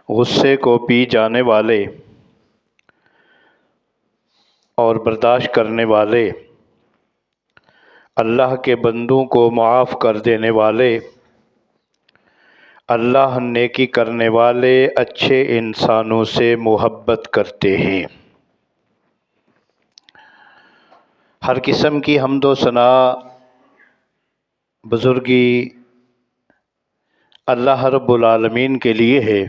غصے کو پی جانے والے اور برداشت کرنے والے، اللہ کے بندوں کو معاف کر دینے والے، اللہ نیکی کرنے والے اچھے انسانوں سے محبت کرتے ہیں۔ ہر قسم کی حمد و ثنا، بزرگی اللہ رب العالمین کے لیے ہے،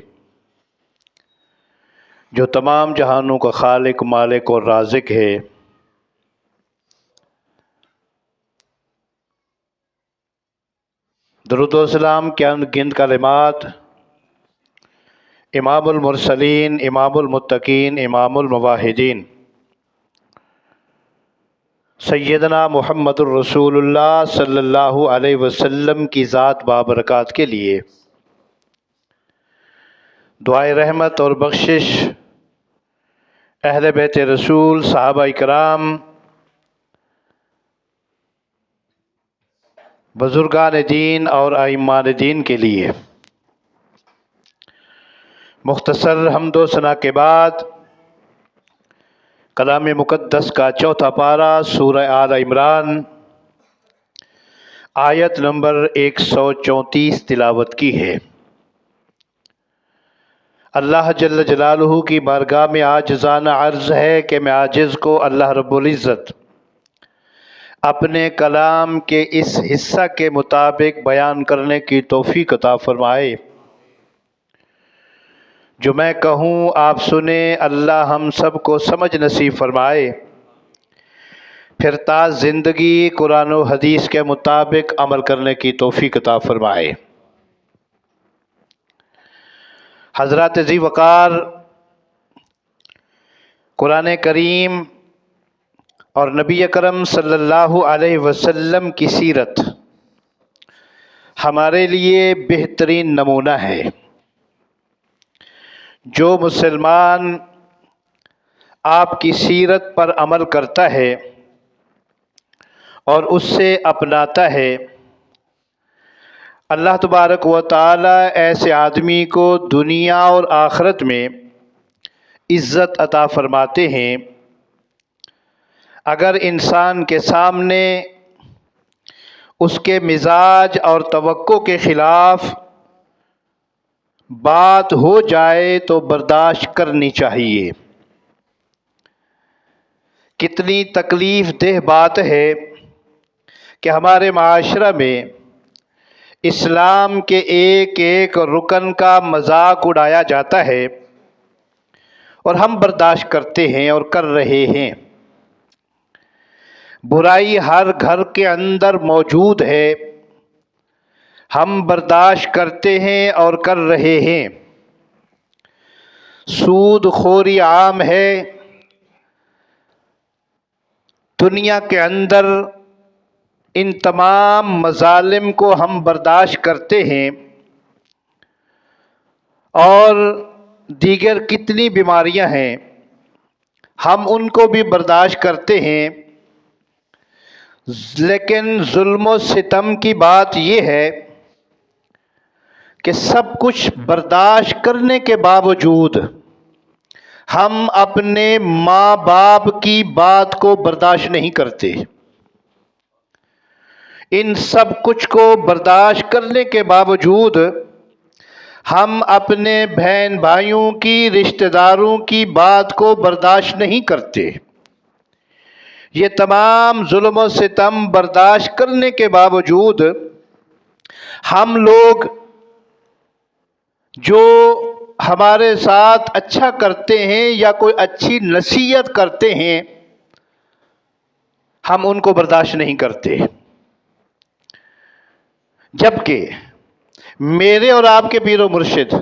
جو تمام جہانوں کا خالق، مالک اور رازق ہے۔ درود و سلام کے گند کلمات امام المرسلین، امام المتقین، امام الموحدین، سیدنا محمد الرسول اللہ صلی اللہ علیہ وسلم کی ذات بابرکات کے لیے، دعائے رحمت اور بخشش اہل بیت رسول، صحابہ کرام، بزرگان دین اور ائمان دین کے لیے۔ مختصر حمد و ثنا کے بعد کلام مقدس کا چوتھا پارہ سورہ آل عمران آیت نمبر 134 تلاوت کی ہے۔ اللہ جل جلالہ کی بارگاہ میں عاجزانہ عرض ہے کہ میں عاجز کو اللہ رب العزت اپنے کلام کے اس حصہ کے مطابق بیان کرنے کی توفیق عطا فرمائے۔ جو میں کہوں آپ سنیں، اللہ ہم سب کو سمجھ نصیب فرمائے، پھر تا زندگی قرآن و حدیث کے مطابق عمل کرنے کی توفیق عطا فرمائے۔ حضرات ذی وقار، قرآن کریم اور نبی اکرم صلی اللہ علیہ وسلم کی سیرت ہمارے لیے بہترین نمونہ ہے۔ جو مسلمان آپ کی سیرت پر عمل کرتا ہے اور اس سے اپناتا ہے، اللہ تبارک و تعالی ایسے آدمی کو دنیا اور آخرت میں عزت عطا فرماتے ہیں۔ اگر انسان کے سامنے اس کے مزاج اور توقع کے خلاف بات ہو جائے تو برداشت کرنی چاہیے۔ کتنی تکلیف دہ بات ہے کہ ہمارے معاشرہ میں اسلام کے ایک ایک رکن کا مذاق اڑایا جاتا ہے اور ہم برداشت کرتے ہیں اور کر رہے ہیں۔ برائی ہر گھر کے اندر موجود ہے، ہم برداشت کرتے ہیں اور کر رہے ہیں۔ سود خوری عام ہے دنیا کے اندر، ان تمام مظالم کو ہم برداشت کرتے ہیں، اور دیگر کتنی بیماریاں ہیں ہم ان کو بھی برداشت کرتے ہیں۔ لیکن ظلم و ستم کی بات یہ ہے کہ سب کچھ برداشت کرنے کے باوجود ہم اپنے ماں باپ کی بات کو برداشت نہیں کرتے۔ ان سب کچھ کو برداشت کرنے کے باوجود ہم اپنے بہن بھائیوں کی، رشتہ داروں کی بات کو برداشت نہیں کرتے۔ یہ تمام ظلم و ستم برداشت کرنے کے باوجود ہم لوگ جو ہمارے ساتھ اچھا کرتے ہیں یا کوئی اچھی نصیحت کرتے ہیں، ہم ان کو برداشت نہیں کرتے۔ جبکہ میرے اور آپ کے پیر و مرشد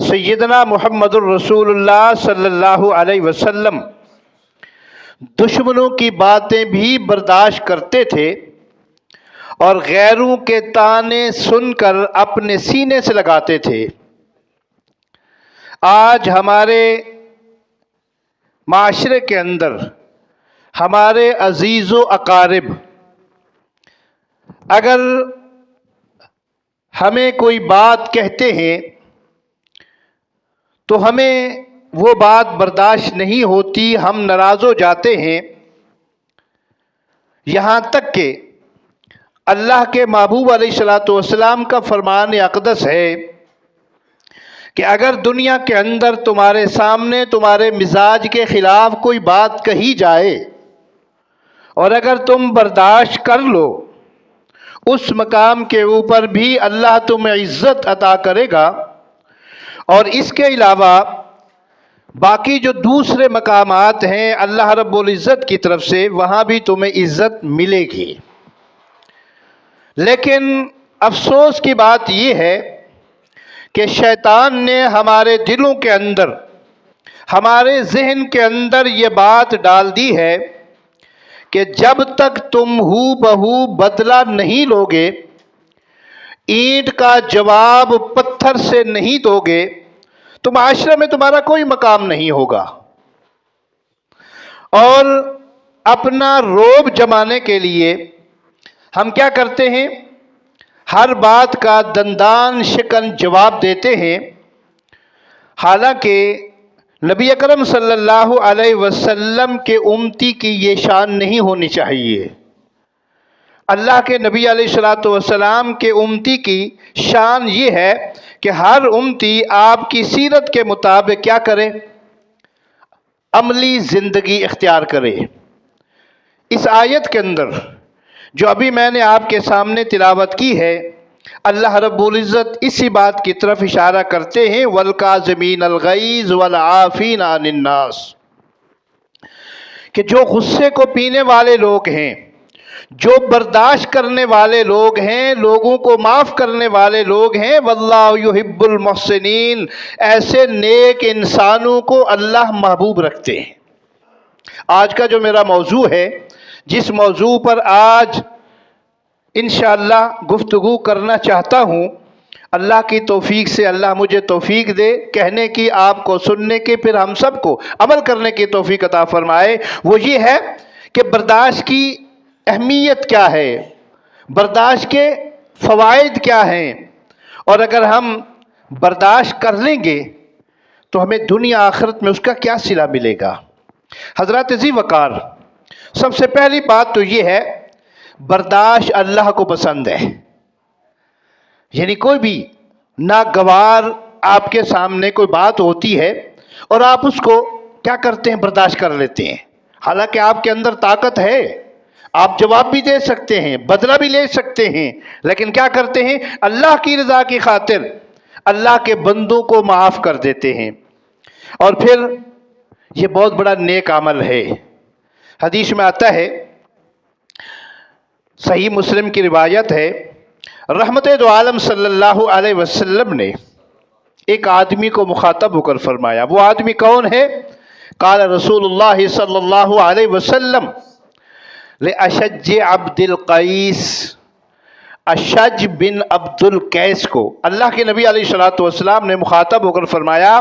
سیدنا محمد الرسول اللہ صلی اللہ علیہ وسلم دشمنوں کی باتیں بھی برداشت کرتے تھے اور غیروں کے طعنے سن کر اپنے سینے سے لگاتے تھے۔ آج ہمارے معاشرے کے اندر ہمارے عزیز و اقارب اگر ہمیں کوئی بات کہتے ہیں تو ہمیں وہ بات برداشت نہیں ہوتی، ہم ناراض ہو جاتے ہیں، یہاں تک کہ اللہ کے محبوب علیہ الصلوۃ والسلام کا فرمان اقدس ہے کہ اگر دنیا کے اندر تمہارے سامنے تمہارے مزاج کے خلاف کوئی بات کہی جائے اور اگر تم برداشت کر لو، اس مقام کے اوپر بھی اللہ تمہیں عزت عطا کرے گا، اور اس کے علاوہ باقی جو دوسرے مقامات ہیں اللہ رب العزت کی طرف سے، وہاں بھی تمہیں عزت ملے گی۔ لیکن افسوس کی بات یہ ہے کہ شیطان نے ہمارے دلوں کے اندر، ہمارے ذہن کے اندر یہ بات ڈال دی ہے کہ جب تک تم ہو بہو بدلہ نہیں لوگے، اینٹ کا جواب پتھر سے نہیں دو گے، تو معاشرے میں تمہارا کوئی مقام نہیں ہوگا۔ اور اپنا رعب جمانے کے لیے ہم کیا کرتے ہیں؟ ہر بات کا دندان شکن جواب دیتے ہیں، حالانکہ نبی اکرم صلی اللہ علیہ وسلم کے امتی کی یہ شان نہیں ہونی چاہیے۔ اللہ کے نبی علیہ الصلوۃ والسلام کے امتی کی شان یہ ہے کہ ہر امتی آپ کی سیرت کے مطابق کیا کرے؟ عملی زندگی اختیار کرے۔ اس آیت کے اندر جو ابھی میں نے آپ کے سامنے تلاوت کی ہے، اللہ رب العزت اسی بات کی طرف اشارہ کرتے ہیں، وَالْكَاظِمِينَ الْغَيْظَ وَالْعَافِينَ عَنِ النَّاسِ، کہ جو غصے کو پینے والے لوگ ہیں، جو برداشت کرنے والے لوگ ہیں، لوگوں کو معاف کرنے والے لوگ ہیں، وَاللَّهُ يُحِبُّ الْمُحْسِنِينَ، ایسے نیک انسانوں کو اللہ محبوب رکھتے ہیں۔ آج کا جو میرا موضوع ہے، جس موضوع پر آج انشاءاللہ گفتگو کرنا چاہتا ہوں، اللہ کی توفیق سے اللہ مجھے توفیق دے کہنے کی، آپ کو سننے کی، پھر ہم سب کو عمل کرنے کی توفیق عطا فرمائے۔ وہ یہ ہے کہ برداشت کی اہمیت کیا ہے، برداشت کے فوائد کیا ہیں، اور اگر ہم برداشت کر لیں گے تو ہمیں دنیا آخرت میں اس کا کیا صلہ ملے گا۔ حضرات ذی وقار، سب سے پہلی بات تو یہ ہے، برداشت اللہ کو پسند ہے۔ یعنی کوئی بھی ناگوار آپ کے سامنے کوئی بات ہوتی ہے اور آپ اس کو کیا کرتے ہیں؟ برداشت کر لیتے ہیں، حالانکہ آپ کے اندر طاقت ہے، آپ جواب بھی دے سکتے ہیں، بدلہ بھی لے سکتے ہیں، لیکن کیا کرتے ہیں؟ اللہ کی رضا کی خاطر اللہ کے بندوں کو معاف کر دیتے ہیں، اور پھر یہ بہت بڑا نیک عمل ہے۔ حدیث میں آتا ہے، صحیح مسلم کی روایت ہے، رحمت دو عالم صلی اللہ علیہ وسلم نے ایک آدمی کو مخاطب ہو کر فرمایا۔ وہ آدمی کون ہے؟ قال رسول اللہ صلی اللہ علیہ وسلم لأشج عبد القیس، اشج بن عبد القیس کو اللہ کے نبی علیہ الصلوۃ والسلام نے مخاطب ہو کر فرمایا،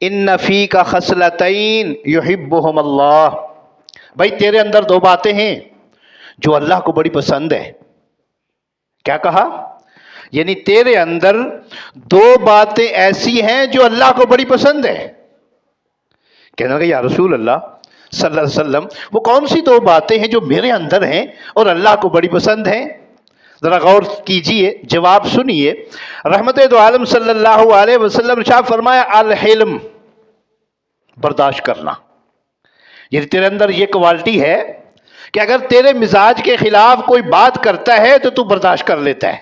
ان فیک خصلتین یحبہم اللہ، بھائی تیرے اندر دو باتیں ہیں جو اللہ کو بڑی پسند ہے۔ کیا کہا؟ یعنی تیرے اندر دو باتیں ایسی ہیں جو اللہ کو بڑی پسند ہے۔ کہنے لگا یا رسول اللہ صلی اللہ علیہ وسلم، وہ کون سی دو باتیں ہیں جو میرے اندر ہیں اور اللہ کو بڑی پسند ہیں؟ ذرا غور کیجئے، جواب سنیے۔ رحمت دو عالم صلی اللہ علیہ وسلم نے فرمایا، الحلم، برداشت کرنا۔ یعنی تیرے اندر یہ کوالٹی ہے کہ اگر تیرے مزاج کے خلاف کوئی بات کرتا ہے تو تو برداشت کر لیتا ہے۔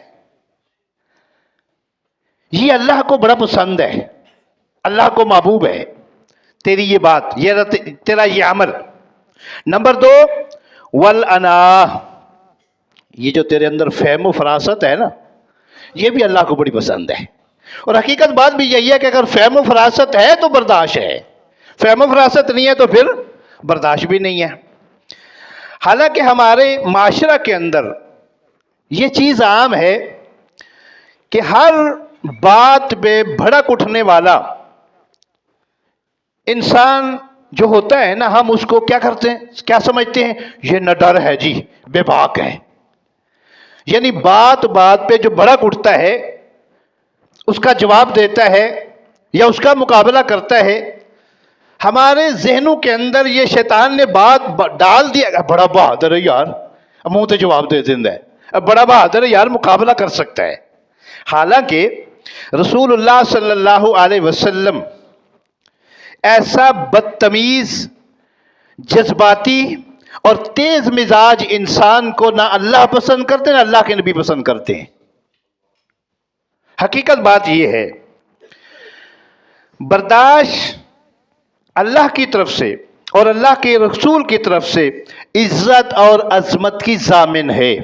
یہ اللہ کو بڑا پسند ہے، اللہ کو محبوب ہے تیری یہ بات، یہ تیرا یہ عمل۔ نمبر دو، والانا، یہ جو تیرے اندر فہم و فراست ہے نا، یہ بھی اللہ کو بڑی پسند ہے۔ اور حقیقت بات بھی یہی ہے کہ اگر فہم و فراست ہے تو برداشت ہے، فہم و فراست نہیں ہے تو پھر برداشت بھی نہیں ہے۔ حالانکہ ہمارے معاشرہ کے اندر یہ چیز عام ہے کہ ہر بات پہ بھڑک اٹھنے والا انسان جو ہوتا ہے نا، ہم اس کو کیا کرتے ہیں؟ کیا سمجھتے ہیں؟ یہ نہ ڈر ہے جی، بے باک ہے۔ یعنی بات بات پہ جو بھڑک اٹھتا ہے اس کا جواب دیتا ہے یا اس کا مقابلہ کرتا ہے، ہمارے ذہنوں کے اندر یہ شیطان نے بات ڈال دیا، بڑا بہادر ہے یار، منہ تو جواب دے دیتا ہے، بڑا بہادر ہے یار، مقابلہ کر سکتا ہے۔ حالانکہ رسول اللہ صلی اللہ علیہ وسلم ایسا بدتمیز، جذباتی اور تیز مزاج انسان کو نہ اللہ پسند کرتے، نہ اللہ کے نبی پسند کرتے ہیں۔ حقیقت بات یہ ہے، برداشت اللہ کی طرف سے اور اللہ کے رسول کی طرف سے عزت اور عظمت کی ضامن ہے۔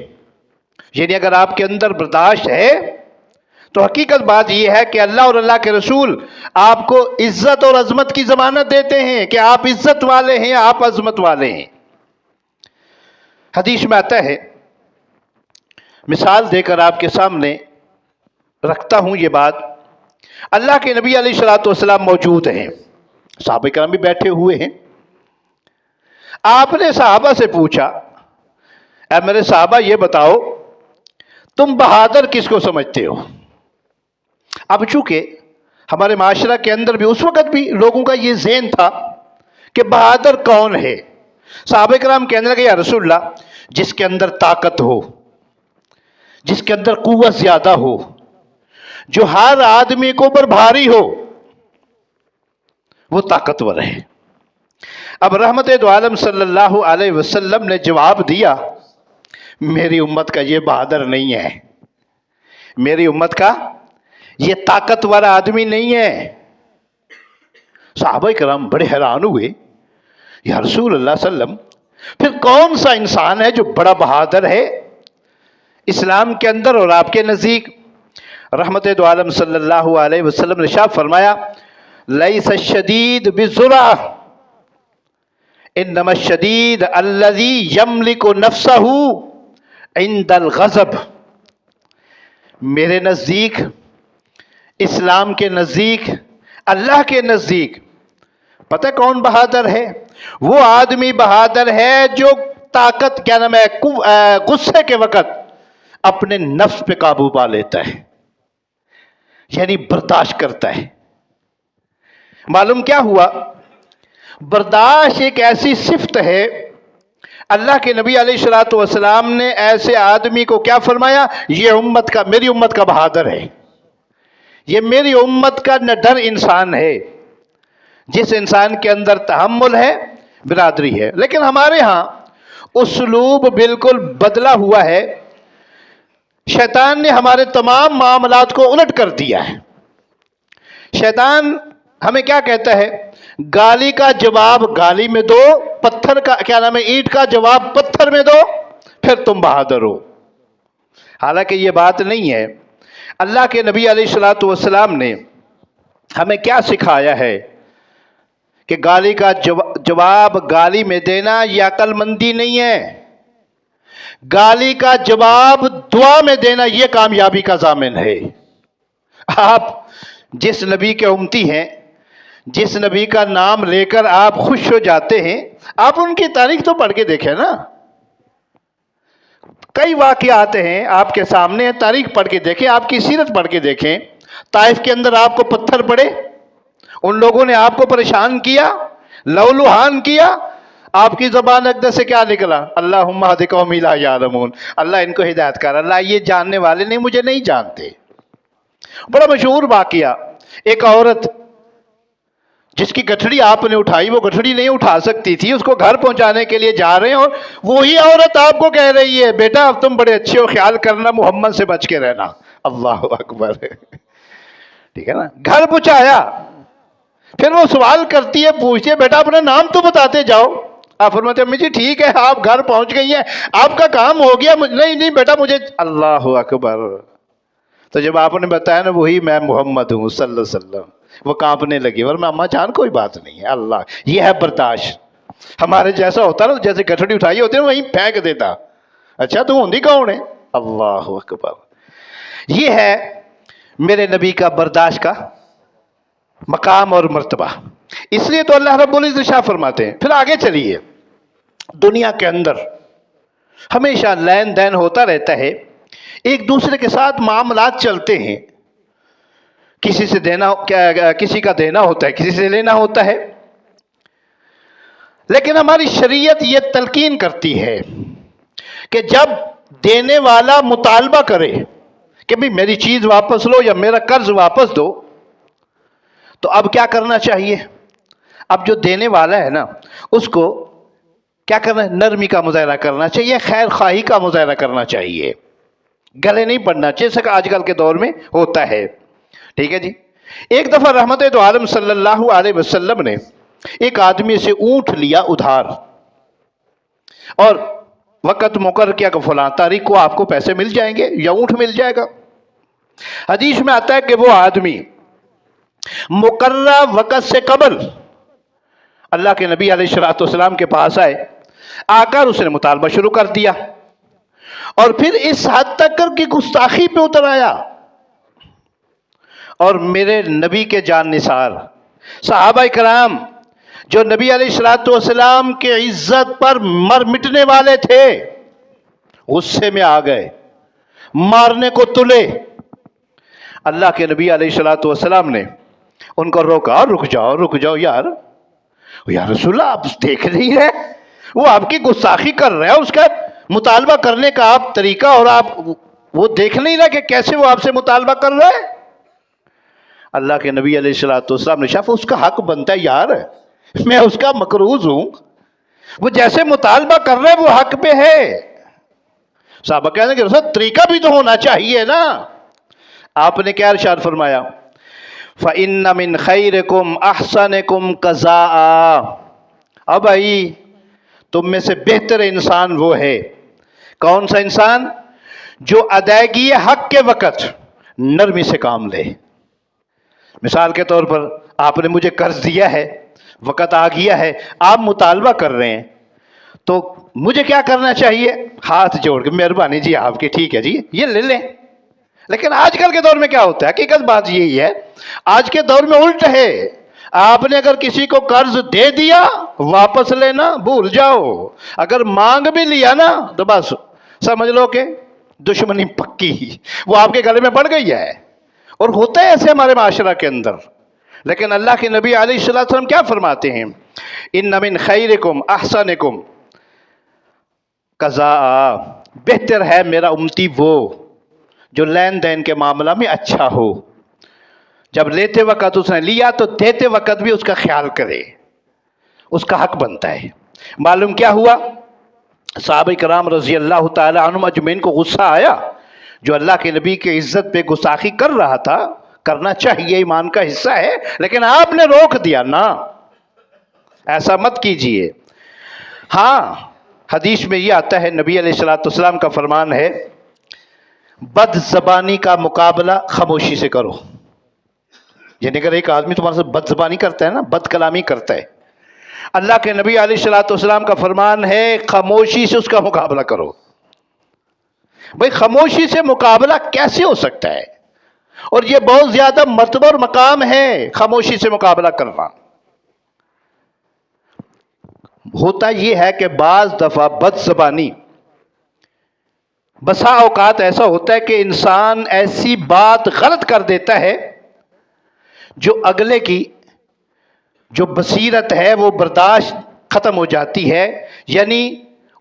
یعنی اگر آپ کے اندر برداشت ہے تو حقیقت بات یہ ہے کہ اللہ اور اللہ کے رسول آپ کو عزت اور عظمت کی ضمانت دیتے ہیں کہ آپ عزت والے ہیں، آپ عظمت والے ہیں۔ حدیث میں آتا ہے، مثال دے کر آپ کے سامنے رکھتا ہوں یہ بات، اللہ کے نبی علیہ الصلوۃ والسلام موجود ہیں، صحابہ کرام بھی بیٹھے ہوئے ہیں۔ آپ نے صحابہ سے پوچھا، اے میرے صحابہ یہ بتاؤ تم بہادر کس کو سمجھتے ہو؟ اب چونکہ ہمارے معاشرہ کے اندر بھی اس وقت بھی لوگوں کا یہ ذہن تھا کہ بہادر کون ہے؟ صحابہ کرام کہنے لگے، یا رسول اللہ، جس کے اندر طاقت ہو، جس کے اندر قوت زیادہ ہو، جو ہر آدمی کو پر بھاری ہو، وہ طاقتور ہے۔ اب رحمت دو عالم صلی اللہ علیہ وسلم نے جواب دیا، میری امت کا یہ بہادر نہیں ہے، میری امت کا یہ طاقتور آدمی نہیں ہے۔ صحابہ کرام بڑے حیران ہوئے، یا رسول اللہ صلی اللہ علیہ وسلم، پھر کون سا انسان ہے جو بڑا بہادر ہے اسلام کے اندر اور آپ کے نزدیک؟ رحمت دو عالم صلی اللہ علیہ وسلم نے ارشاد فرمایا، لیس الشدید بالسرعہ انما الشدید الذی یملک نفسہ عند الغضب۔ میرے نزدیک، اسلام کے نزدیک، اللہ کے نزدیک پتہ کون بہادر ہے؟ وہ آدمی بہادر ہے جو طاقت، کیا نام ہے، غصے کے وقت اپنے نفس پہ قابو پا لیتا ہے، یعنی برداشت کرتا ہے۔ معلوم کیا ہوا؟ برداشت ایک ایسی صفت ہے، اللہ کے نبی علیہ الصلوۃ والسلام نے ایسے آدمی کو کیا فرمایا؟ یہ امت کا، میری امت کا بہادر ہے، یہ میری امت کا نڈر انسان ہے، جس انسان کے اندر تحمل ہے، برادری ہے۔ لیکن ہمارے ہاں اسلوب بالکل بدلا ہوا ہے، شیطان نے ہمارے تمام معاملات کو الٹ کر دیا ہے۔ شیطان ہمیں کیا کہتا ہے؟ گالی کا جواب گالی میں دو، پتھر کا، کیا نام ہے، اینٹ کا جواب پتھر میں دو، پھر تم بہادر ہو۔ حالانکہ یہ بات نہیں ہے۔ اللہ کے نبی علیہ الصلوۃ والسلام نے ہمیں کیا سکھایا ہے کہ گالی کا جواب گالی میں دینا یہ عقل مندی نہیں ہے، گالی کا جواب دعا میں دینا یہ کامیابی کا ضامن ہے۔ آپ جس نبی کے امتی ہیں، جس نبی کا نام لے کر آپ خوش ہو جاتے ہیں، آپ ان کی تاریخ تو پڑھ کے دیکھیں نا۔ کئی واقعات ہیں آپ کے سامنے، تاریخ پڑھ کے دیکھیں، آپ کی سیرت پڑھ کے دیکھیں۔ طائف کے اندر آپ کو پتھر پڑے، ان لوگوں نے آپ کو پریشان کیا، لہولہان کیا، آپ کی زبان اقدس سے کیا نکلا؟ اللہم اہد قومی لا یعلمون، اللہ ان کو ہدایت کر، اللہ یہ جاننے والے نہیں، مجھے نہیں جانتے۔ بڑا مشہور واقعہ، ایک عورت جس کی گٹھڑی آپ نے اٹھائی، وہ گٹھڑی نہیں اٹھا سکتی تھی، اس کو گھر پہنچانے کے لیے جا رہے ہیں، اور وہی عورت آپ کو کہہ رہی ہے، بیٹا اب تم بڑے اچھے ہو، خیال کرنا، محمد سے بچ کے رہنا۔ اللہ اکبر، ٹھیک ہے نا، گھر پہنچایا، پھر وہ سوال کرتی ہے، پوچھتی ہے، بیٹا اپنا نام تو بتاتے جاؤ۔ آپ فرماتے ہیں، مجھے ٹھیک ہے، آپ گھر پہنچ گئی ہیں، آپ کا کام ہو گیا، نہیں بیٹا مجھے، اللہ اکبر۔ تو جب آپ نے بتایا نا وہی میں محمد ہوں صلی اللہ علیہ وسلم، وہ کانپنے لگی، ورنہ اماں جان کوئی بات نہیں ہے۔ اللہ، یہ ہے برداشت۔ ہمارے جیسا ہوتا نا، جیسے گٹھڑی اٹھائی ہوتی ہے وہیں پھینک دیتا، اچھا تو ہوندی کون ہے؟ اللہ اکبر۔ یہ ہے میرے نبی کا برداشت کا مقام اور مرتبہ۔ اس لیے تو اللہ رب العزت ارشاد فرماتے ہیں۔ پھر آگے چلیے، دنیا کے اندر ہمیشہ لین دین ہوتا رہتا ہے، ایک دوسرے کے ساتھ معاملات چلتے ہیں۔ کسی سے دینا، کسی کا دینا ہوتا ہے، کسی سے لینا ہوتا ہے، لیکن ہماری شریعت یہ تلقین کرتی ہے کہ جب دینے والا مطالبہ کرے کہ بھئی میری چیز واپس لو یا میرا قرض واپس دو، تو اب کیا کرنا چاہیے؟ اب جو دینے والا ہے نا، اس کو کیا کرنا ہے؟ نرمی کا مظاہرہ کرنا چاہیے، خیر خواہی کا مظاہرہ کرنا چاہیے، گلے نہیں پڑنا چاہیے، جیسا کہ آج کل کے دور میں ہوتا ہے۔ ٹھیک ہے جی۔ ایک دفعہ رحمت دو عالم صلی اللہ علیہ وسلم نے ایک آدمی سے اونٹ لیا ادھار، اور وقت مقرر کیا کہ فلاں تاریخ کو آپ کو پیسے مل جائیں گے یا اونٹ مل جائے گا۔ حدیث میں آتا ہے کہ وہ آدمی مقررہ وقت سے قبل اللہ کے نبی علیہ الصلوۃ والسلام کے پاس آئے، آ کر اس نے مطالبہ شروع کر دیا، اور پھر اس حد تک کر کے گستاخی پہ اتر آیا، اور میرے نبی کے جان نثار صحابہ کرام جو نبی علیہ الصلوۃ والسلام کے عزت پر مر مٹنے والے تھے، غصے میں آ گئے، مارنے کو تلے۔ اللہ کے نبی علیہ الصلوۃ والسلام نے ان کو روکا، رک جاؤ یار، یا رسول اللہ آپ دیکھ نہیں رہے، وہ آپ کی گستاخی کر رہے ہیں، اس کا مطالبہ کرنے کا آپ طریقہ، اور آپ وہ دیکھ نہیں رہے کہ کیسے وہ آپ سے مطالبہ کر رہے ہیں۔ اللہ کے نبی علیہ الصلوۃ والسلام نے شاف اس کا حق بنتا ہے یار، میں اس کا مقروض ہوں، وہ جیسے مطالبہ کر رہے ہیں وہ حق پہ ہے۔ صحابہ کہنے کہ رسول طریقہ بھی تو ہونا چاہیے نا۔ آپ نے کیا ارشاد فرمایا؟ فَإِنَّ مِنْ خَيْرِكُمْ أَحْسَنِكُمْ قَضَاءً۔ اب بھائی تم میں سے بہتر انسان وہ ہے، کون سا انسان؟ جو ادائیگی حق کے وقت نرمی سے کام لے۔ مثال کے طور پر آپ نے مجھے قرض دیا ہے، وقت آ گیا ہے، آپ مطالبہ کر رہے ہیں، تو مجھے کیا کرنا چاہیے؟ ہاتھ جوڑ کے مہربانی جی آپ کی، ٹھیک ہے جی یہ لے لیں۔ لیکن آج کل کے دور میں کیا ہوتا ہے؟ حقیقت بات یہی ہے، آج کے دور میں الٹ ہے، آپ نے اگر کسی کو قرض دے دیا واپس لینا بھول جاؤ، اگر مانگ بھی لیا نا تو بس سمجھ لو کہ دشمنی پکی، وہ آپ کے گلے میں پڑ گئی ہے، اور ہوتا ہے ایسے ہمارے معاشرہ کے اندر۔ لیکن اللہ کے نبی علیہ الصلوۃ والسلام کیا فرماتے ہیں؟ ان من خیرکم احسنکم قضاء، بہتر ہے میرا امتی وہ جو لین دین کے معاملہ میں اچھا ہو، جب لیتے وقت اس نے لیا تو دیتے وقت بھی اس کا خیال کرے، اس کا حق بنتا ہے۔ معلوم کیا ہوا؟ صحابہ کرام رضی اللہ تعالی عنہم اجمعین کو غصہ آیا، جو اللہ کے نبی کی عزت پہ گستاخی کر رہا تھا، کرنا چاہیے، ایمان کا حصہ ہے، لیکن آپ نے روک دیا نا، ایسا مت کیجئے۔ ہاں حدیث میں یہ آتا ہے، نبی علیہ الصلوۃ والسلام کا فرمان ہے، بد زبانی کا مقابلہ خاموشی سے کرو۔ یعنی اگر ایک آدمی تمہارے سے بد زبانی کرتا ہے نا، بد کلامی کرتا ہے، اللہ کے نبی علیہ الصلوۃ والسلام کا فرمان ہے خاموشی سے اس کا مقابلہ کرو۔ بھئی خاموشی سے مقابلہ کیسے ہو سکتا ہے؟ اور یہ بہت زیادہ مرتبہ اور مقام ہے خاموشی سے مقابلہ کرنا۔ ہوتا یہ ہے کہ بعض دفعہ بد زبانی، بسا اوقات ایسا ہوتا ہے کہ انسان ایسی بات غلط کر دیتا ہے جو اگلے کی جو بصیرت ہے وہ برداشت ختم ہو جاتی ہے، یعنی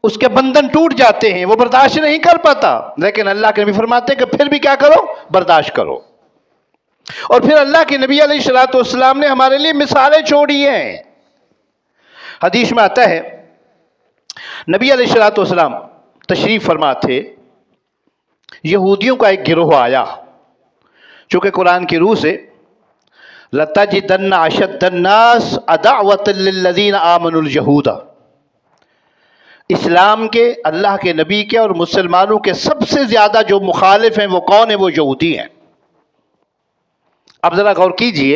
اس کے بندھن ٹوٹ جاتے ہیں، وہ برداشت نہیں کر پاتا۔ لیکن اللہ کے نبی فرماتے ہیں کہ پھر بھی کیا کرو؟ برداشت کرو۔ اور پھر اللہ کے نبی علیہ الصلوۃ والسلام نے ہمارے لیے مثالیں چھوڑی ہیں۔ حدیث میں آتا ہے، نبی علیہ الصلوۃ والسلام تشریف فرما تھے، یہودیوں کا ایک گروہ آیا، چونکہ قرآن کی روح سے لَتَجِدَنَّ أَشَدَّ النَّاسِ عَدَاوَةً لِلَّذِينَ آمَنُوا الْيَهُودَ، اسلام کے، اللہ کے نبی کے اور مسلمانوں کے سب سے زیادہ جو مخالف ہیں وہ کون ہیں؟ وہ یہودی ہیں۔ اب ذرا غور کیجئے،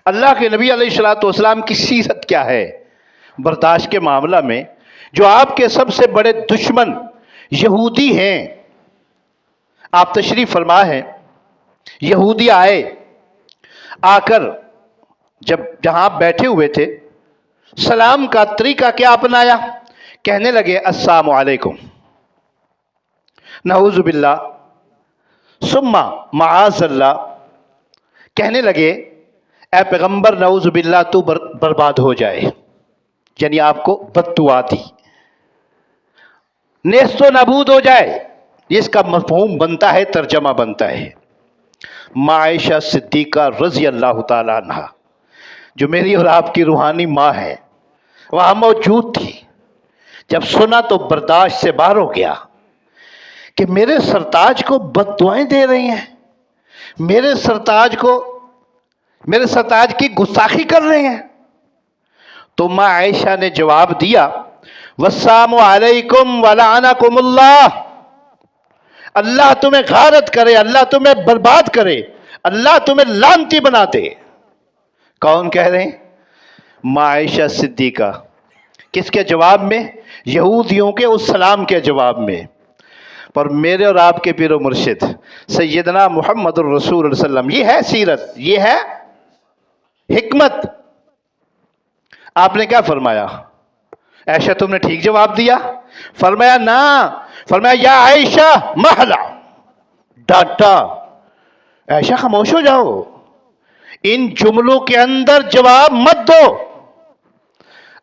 اللہ کے نبی علیہ الصلوۃ والسلام کی سیرت کیا ہے برداشت کے معاملہ میں، جو آپ کے سب سے بڑے دشمن یہودی ہیں۔ آپ تشریف فرما ہیں، یہودی آئے، آ کر جہاں آپ بیٹھے ہوئے تھے، سلام کا طریقہ کیا اپنایا؟ کہنے لگے السلام علیکم، نعوذ باللہ، ثم معاذ اللہ، کہنے لگے اے پیغمبر نعوذ باللہ تو برباد ہو جائے، یعنی آپ کو بد دعا دی، نیست و نابود ہو جائے، اس کا مفہوم بنتا ہے، ترجمہ بنتا ہے۔ ماں عائشہ صدیقہ رضی اللہ تعالیٰ عنہ، جو میری اور آپ کی روحانی ماں ہے، وہاں موجود تھی، جب سنا تو برداشت سے باہر ہو گیا کہ میرے سرتاج کو بد دعائیں دے رہی ہیں، میرے سرتاج کی گستاخی کر رہے ہیں۔ تو ماں عائشہ نے جواب دیا والسلام علیکم ولعنکم اللہ، اللہ تمہیں غارت کرے، اللہ تمہیں برباد کرے، اللہ تمہیں لعنتی بنا دے۔ کون کہہ رہے ہیں؟ ماں عائشہ صدیقہ۔ کس کے جواب میں؟ یہودیوں کے اس سلام کے جواب میں۔ پر میرے اور آپ کے پیر و مرشد سیدنا محمد الرسول صلی اللہ علیہ وسلم، یہ ہے سیرت، یہ ہے حکمت۔ آپ نے کیا فرمایا؟ عائشہ تم نے ٹھیک جواب دیا؟ فرمایا نا، فرمایا یا عائشہ محلا، ڈانٹا، عائشہ خاموش ہو جاؤ، ان جملوں کے اندر جواب مت دو۔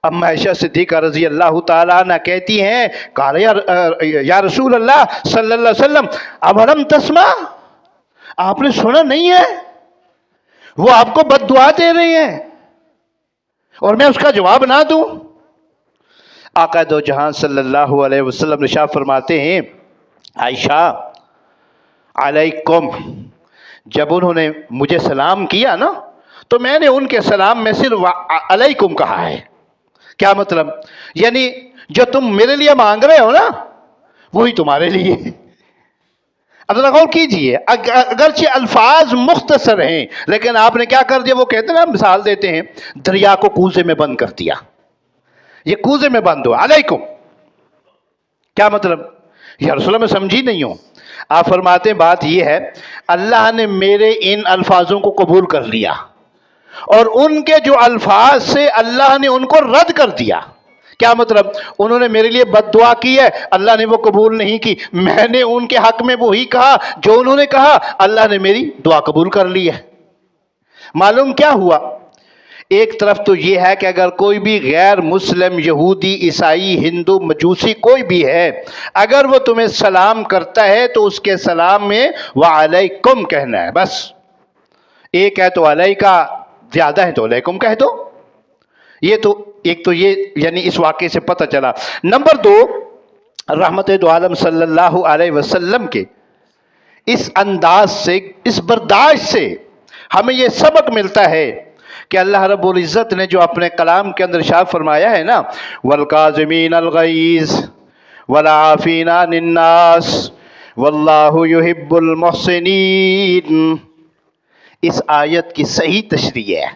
اب عائشہ صدیقہ رضی اللہ تعالیٰ عنہ کہتی ہیں قال یا رسول اللہ صلی اللہ علیہ وسلم اولم تسمع، آپ نے سنا نہیں ہے؟ وہ آپ کو بد دعا دے رہی ہیں اور میں اس کا جواب نہ دوں؟ آقا دو جہاں صلی اللہ علیہ وسلم ارشاد فرماتے ہیں عائشہ علیکم، جب انہوں نے مجھے سلام کیا نا تو میں نے ان کے سلام میں صرف علیکم کہا ہے۔ کیا مطلب؟ یعنی جو تم میرے لیے مانگ رہے ہو نا وہی تمہارے لیے۔ اب ذرا غور کیجئے، اگرچہ الفاظ مختصر ہیں لیکن آپ نے کیا کر دیا؟ وہ کہتے ہیں نا، مثال دیتے ہیں، دریا کو کوزے میں بند کر دیا، یہ کوزے میں بند ہو علیکم۔ کیا مطلب؟ یا رسول اللہ میں سمجھی نہیں ہوں۔ آپ فرماتے ہیں بات یہ ہے اللہ نے میرے ان الفاظوں کو قبول کر لیا اور ان کے جو الفاظ سے اللہ نے ان کو رد کر دیا۔ کیا مطلب؟ انہوں نے میرے لیے بد دعا کی ہے، اللہ نے وہ قبول نہیں کی، میں نے ان کے حق میں وہی کہا جو انہوں نے کہا، اللہ نے میری دعا قبول کر لی ہے۔ معلوم کیا ہوا؟ ایک طرف تو یہ ہے کہ اگر کوئی بھی غیر مسلم، یہودی، عیسائی، ہندو، مجوسی کوئی بھی ہے، اگر وہ تمہیں سلام کرتا ہے تو اس کے سلام میں وعلیکم کہنا ہے، بس۔ ایک ہے تو علیکہ، زیادہ ہے تو علیکم کہہ دو۔ یہ تو ایک تو یہ یعنی اس واقعے سے پتہ چلا۔ نمبر دو، رحمت دو عالم صلی اللہ علیہ وسلم کے اس انداز سے، اس برداشت سے ہمیں یہ سبق ملتا ہے کہ اللہ رب العزت نے جو اپنے کلام کے اندر ارشاد فرمایا ہے نا وَالْقَاظِمِينَ الْغَيْظَ وَالْعَافِينَ عَنِ النَّاسِ وَاللَّهُ يُحِبُّ الْمُحْسِنِينَ، اس آیت کی صحیح تشریح ہے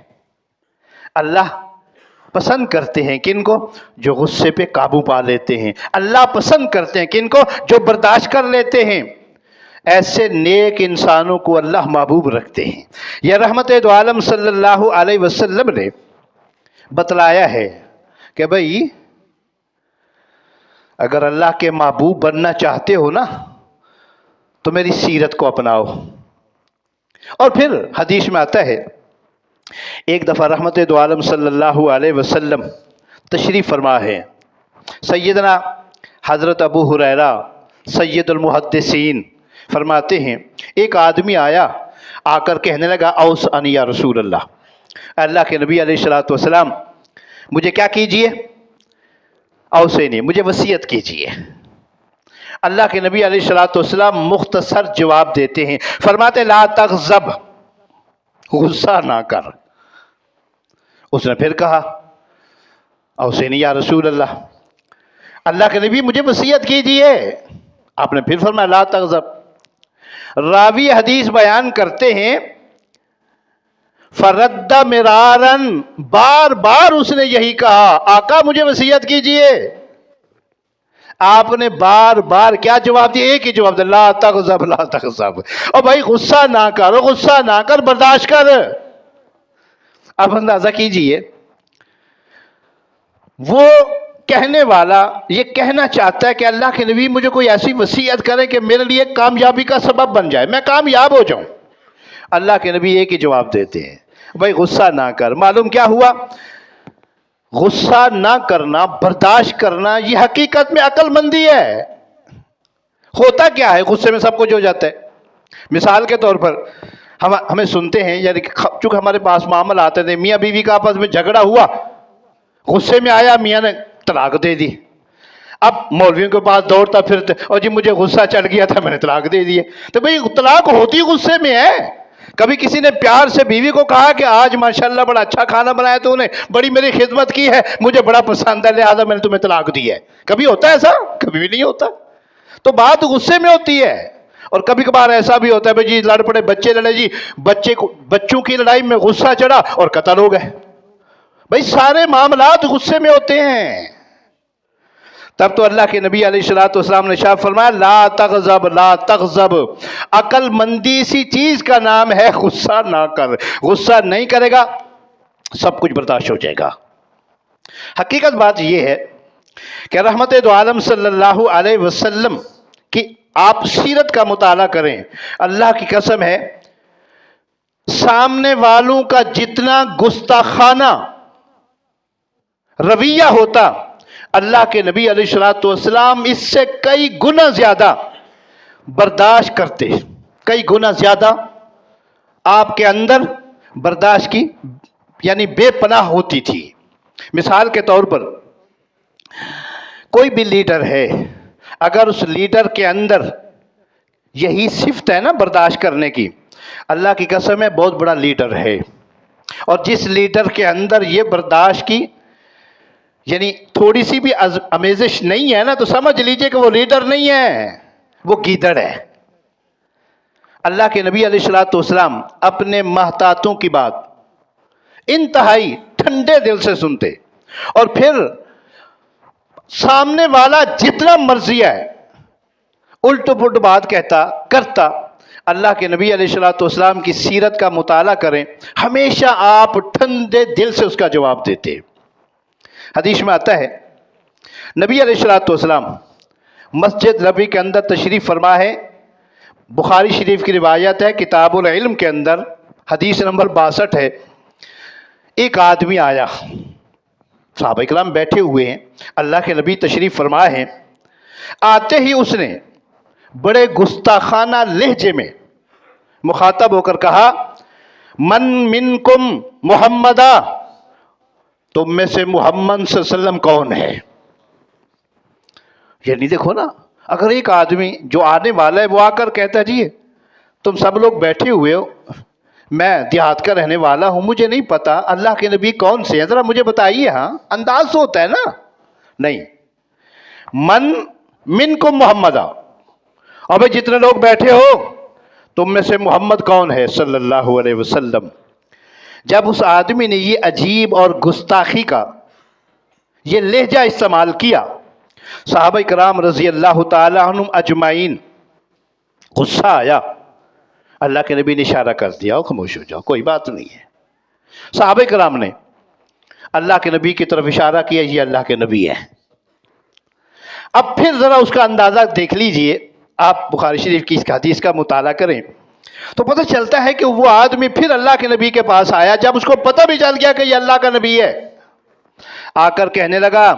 اللہ پسند کرتے ہیں کن کو؟ جو غصے پہ قابو پا لیتے ہیں۔ اللہ پسند کرتے ہیں کن کو؟ جو برداشت کر لیتے ہیں۔ ایسے نیک انسانوں کو اللہ محبوب رکھتے ہیں۔ یہ رحمت دو عالم صلی اللہ علیہ وسلم نے بتلایا ہے کہ بھئی اگر اللہ کے محبوب بننا چاہتے ہو نا تو میری سیرت کو اپناؤ۔ اور پھر حدیث میں آتا ہے ایک دفعہ رحمت دو عالم صلی اللہ علیہ وسلم تشریف فرما ہے، سیدنا حضرت ابو ہریرہ سید المحدثین فرماتے ہیں ایک آدمی آیا، آ کر کہنے لگا اوصنی یا رسول اللہ، اللہ کے نبی علیہ السلام مجھے کیا کیجئے؟ اوصنی، مجھے وصیت کیجئے۔ اللہ کے نبی علیہ السلام مختصر جواب دیتے ہیں، فرماتے لا تغضب، غصہ نہ کر۔ اس نے پھر کہا اوصنی یا رسول اللہ، اللہ کے نبی مجھے وصیت کیجئے۔ آپ نے پھر فرمایا لا تغضب۔ راوی حدیث بیان کرتے ہیں فرد مرارن، بار بار اس نے یہی کہا آقا مجھے وصیت کیجئے۔ آپ نے بار بار کیا جواب دیا؟ ایک ہی جواب دیا لا تغضب لا تغضب۔ اور بھائی غصہ نہ کر، غصہ نہ کر، برداشت کر۔ اب اندازہ کیجئے وہ کہنے والا یہ کہنا چاہتا ہے کہ اللہ کے نبی مجھے کوئی ایسی وصیت کرے کہ میرے لیے کامیابی کا سبب بن جائے، میں کامیاب ہو جاؤں۔ اللہ کے نبی ایک ہی جواب دیتے ہیں، بھائی غصہ نہ کر۔ معلوم کیا ہوا؟ غصہ نہ کرنا، برداشت کرنا، یہ حقیقت میں عقل مندی ہے۔ ہوتا کیا ہے غصے میں سب کچھ ہو جاتا ہے۔ مثال کے طور پر ہمیں سنتے ہیں، یعنی چونکہ ہمارے پاس معاملہ آتے تھے، میاں بیوی کا آپس میں جھگڑا ہوا، غصے میں آیا، میاں نے طلاق دے دی۔ اب مولویوں کے پاس دوڑتا پھرتے، اور جی مجھے غصہ چڑھ گیا تھا میں نے طلاق دے دی۔ تو بھئی طلاق ہوتی غصے میں ہے۔ کبھی کسی نے پیار سے بیوی کو کہا کہ آج ماشاءاللہ بڑا اچھا کھانا بنایا تو نے، بڑی میری خدمت کی ہے، مجھے بڑا پسند ہے لہذا میں نے تمہیں طلاق دی ہے؟ کبھی ہوتا ہے ایسا؟ کبھی بھی نہیں ہوتا۔ تو بات غصے میں ہوتی ہے۔ اور کبھی کبھار ایسا بھی ہوتا ہے بھئی جی لڑ پڑے، بچے لڑے، جی بچوں کی لڑائی میں غصہ چڑھا اور قتل ہو گئے۔ بھئی سارے معاملات غصے میں ہوتے ہیں۔ تب تو اللہ کے نبی علیہ السلام نے ارشاد فرمایا لا تغضب لا تغضب، عقل مندی اسی چیز کا نام ہے غصہ نہ کر۔ غصہ نہیں کرے گا سب کچھ برداشت ہو جائے گا۔ حقیقت بات یہ ہے کہ رحمت دو عالم صلی اللہ علیہ وسلم کی آپ سیرت کا مطالعہ کریں، اللہ کی قسم ہے سامنے والوں کا جتنا گستاخانہ رویہ ہوتا، اللہ کے نبی علیہ السلام اس سے کئی گنا زیادہ برداشت کرتے، کئی گنا زیادہ آپ کے اندر برداشت کی یعنی بے پناہ ہوتی تھی۔ مثال کے طور پر کوئی بھی لیڈر ہے، اگر اس لیڈر کے اندر یہی صفت ہے نا برداشت کرنے کی، اللہ کی قسم ہے بہت بڑا لیڈر ہے۔ اور جس لیڈر کے اندر یہ برداشت کی یعنی تھوڑی سی بھی آمیزش نہیں ہے نا، تو سمجھ لیجئے کہ وہ لیڈر نہیں ہے، وہ گیدڑ ہے۔ اللہ کے نبی علیہ السلام اپنے محتاطوں کی بات انتہائی ٹھنڈے دل سے سنتے، اور پھر سامنے والا جتنا مرضی ہے الٹ پلٹ بات کہتا کرتا، اللہ کے نبی علیہ السلام کی سیرت کا مطالعہ کریں، ہمیشہ آپ ٹھنڈے دل سے اس کا جواب دیتے۔ حدیث میں آتا ہے نبی علیہ السلام مسجد نبی کے اندر تشریف فرما ہے، بخاری شریف کی روایت ہے کتاب العلم کے اندر حدیث نمبر 62 ہے۔ ایک آدمی آیا، صحابہ کرام بیٹھے ہوئے ہیں، اللہ کے نبی تشریف فرما ہے، آتے ہی اس نے بڑے گستاخانہ لہجے میں مخاطب ہو کر کہا من منکم محمدہ، تم میں سے محمد صلی اللہ علیہ وسلم کون ہے؟ یعنی دیکھو نا، اگر ایک آدمی جو آنے والا ہے وہ آ کر کہتا ہے جی تم سب لوگ بیٹھے ہوئے ہو، میں دیہات کا رہنے والا ہوں، مجھے نہیں پتا اللہ کے نبی کون سے ہیں، ذرا مجھے بتائیے۔ ہاں انداز ہوتا ہے نا، نہیں، من منکم محمدہ، ابے جتنے لوگ بیٹھے ہو تم میں سے محمد کون ہے صلی اللہ علیہ وسلم۔ جب اس آدمی نے یہ عجیب اور گستاخی کا یہ لہجہ استعمال کیا، صحابہ کرام رضی اللہ تعالی عنہم اجمعین غصہ آیا، اللہ کے نبی نے اشارہ کر دیا خاموش ہو جاؤ، کوئی بات نہیں ہے۔ صحابہ کرام نے اللہ کے نبی کی طرف اشارہ کیا، یہ اللہ کے نبی ہے۔ اب پھر ذرا اس کا اندازہ دیکھ لیجئے، آپ بخاری شریف کی اس حدیث کا مطالعہ کریں تو پتہ چلتا ہے کہ وہ آدمی پھر اللہ کے نبی کے پاس آیا جب اس کو پتہ بھی چل گیا کہ یہ اللہ کا نبی ہے، آ کر کہنے لگا